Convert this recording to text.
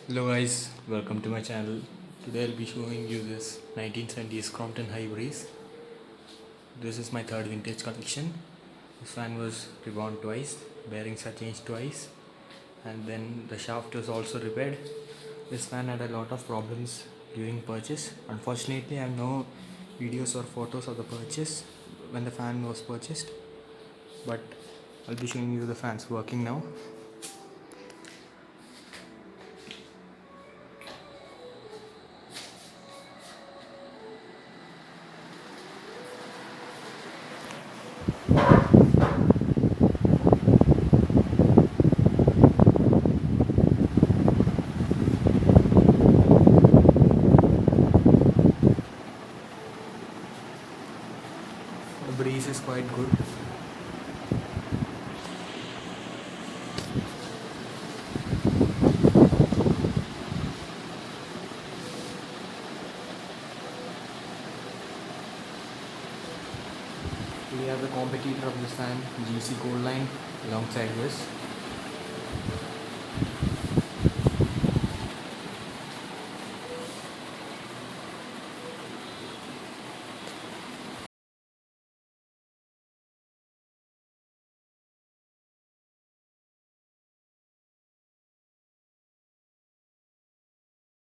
Hello guys, welcome to my channel. Today I'll be showing you this 1970s Crompton High Breeze. This is my third vintage collection. This fan was rewound twice, bearings are changed twice, and then the shaft was also repaired. This fan had a lot of problems during purchase. Unfortunately, I have no videos or photos of the purchase when the fan was purchased, but I'll be showing you the fans working now. The breeze is quite good. We have the competitor of this fan, GC Gold Line, alongside this.